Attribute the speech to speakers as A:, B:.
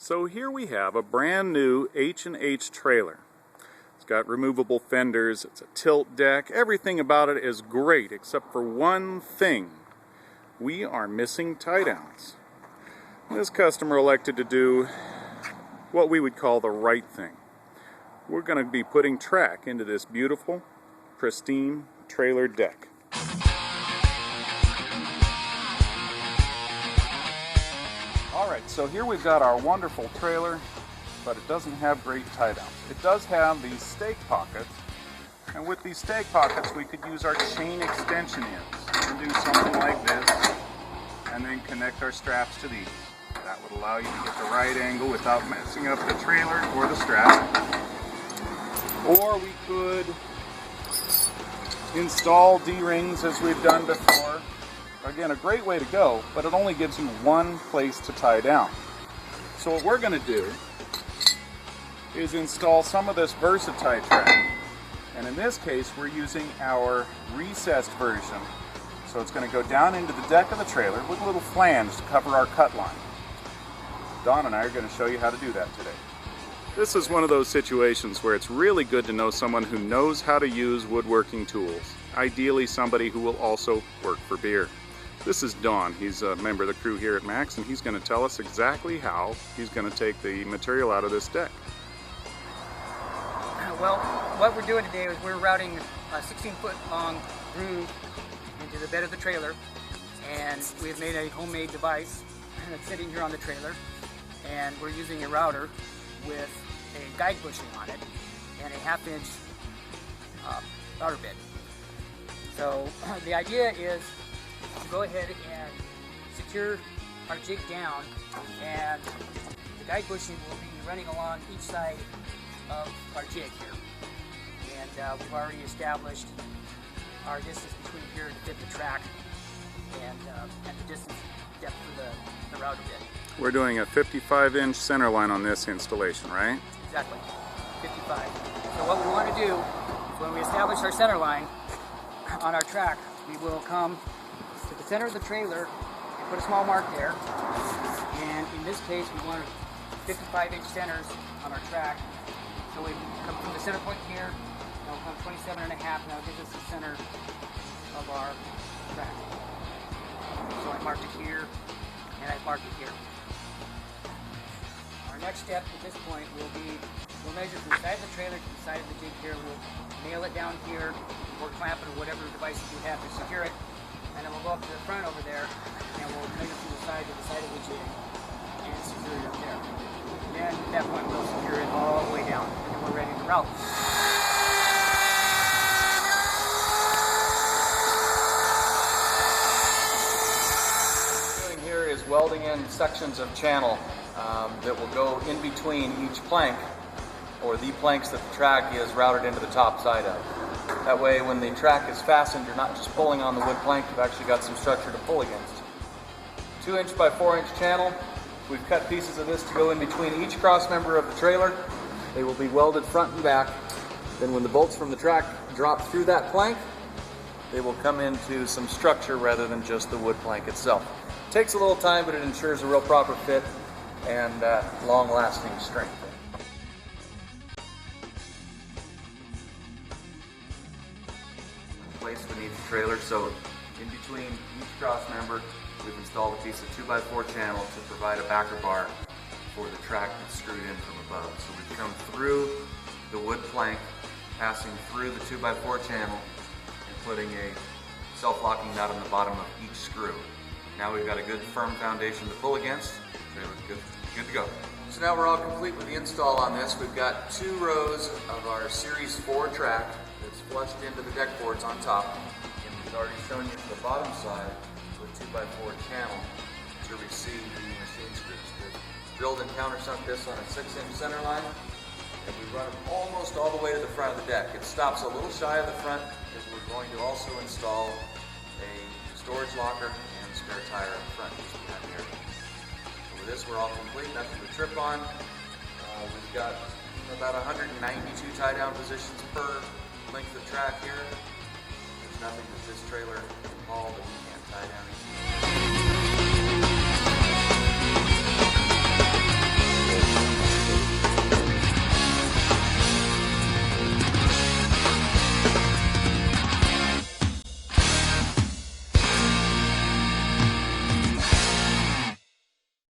A: So here we have a brand new H&H trailer. It's got removable fenders, it's a tilt deck, everything about it is great except for one thing. We are missing tie downs. This customer elected to do what we would call the right thing. We're going to be putting track into this beautiful, pristine trailer deck. Alright, so here we've got our wonderful trailer, but it doesn't have great tie downs. It does have these stake pockets, and with these stake pockets we could use our chain extension ends and do something like this, and then connect our straps to these. That would allow you to get the right angle without messing up the trailer or the strap. Or we could install D-rings as we've done before. Again, a great way to go, but it only gives you one place to tie down. So what we're going to do is install some of this VersaTie track. And in this case, we're using our recessed version. So it's going to go down into the deck of the trailer with a little flange to cover our cut line. Don and I are going to show you how to do that today. This is one of those situations where it's really good to know someone who knows how to use woodworking tools. Ideally somebody who will also work for beer. This is Don. He's a member of the crew here at Max, and he's going to tell us exactly how he's going to take the material out of this deck.
B: Well, what we're doing today is we're routing a 16-foot long groove into the bed of the trailer, and we've made a homemade device that's sitting here on the trailer, and we're using a router with a guide bushing on it and a 1/2-inch router bit. So the idea is to go ahead and secure our jig down, and the guide bushing will be running along each side of our jig here. And we've already established our distance between here to fit the track, and the distance depth for the router bit.
A: We're doing a 55-inch center line on this installation, right?
B: Exactly, 55. So what we want to do is when we establish our center line on our track, we will come to the center of the trailer and put a small mark there. And in this case, we want 55-inch centers on our track. So we come from the center point here, and we'll come 27.5, and that'll give us the center of our track. So I marked it here, and I marked it here. Our next step at this point will be, we'll measure from the side of the trailer to the side of the jig here. We'll nail it down here, or clamp it, or whatever device you have to secure it. And then we'll go up to the front over there, and we'll measure from the side to the side of the jig, and secure it up there. And then at that point, we'll secure it all the way down, and then we're ready to route.
C: What we're doing here is welding in sections of channel that will go in between each plank, or the planks that the track is routed into the top side of. That way when the track is fastened, you're not just pulling on the wood plank, you've actually got some structure to pull against. 2-inch by 4-inch channel. We've cut pieces of this to go in between each cross member of the trailer. They will be welded front and back. Then when the bolts from the track drop through that plank, they will come into some structure rather than just the wood plank itself. It takes a little time, but it ensures a real proper fit and long-lasting strength. Placed beneath the trailer, so in between each cross member, we've installed a piece of 2x4 channel to provide a backer bar for the track that's screwed in from above. So we've come through the wood plank, passing through the 2x4 channel, and putting a self-locking nut on the bottom of each screw. Now we've got a good firm foundation to pull against. Trailer's good to go. So now we're all complete with the install on this. We've got 2 rows of our Series 4 track that's flushed into the deck boards on top. And we've already shown you the bottom side with 2x4 channel to receive the machine screws. We've drilled and countersunk this on a 6-inch center line, and we run it almost all the way to the front of the deck. It stops a little shy of the front because we're going to also install a storage locker and spare tire up front just behind the area. So with this, we're all complete, nothing to trip on. We've got about 192 tie-down positions per length of track here. There's nothing that this trailer can haul that we can't tie down easily.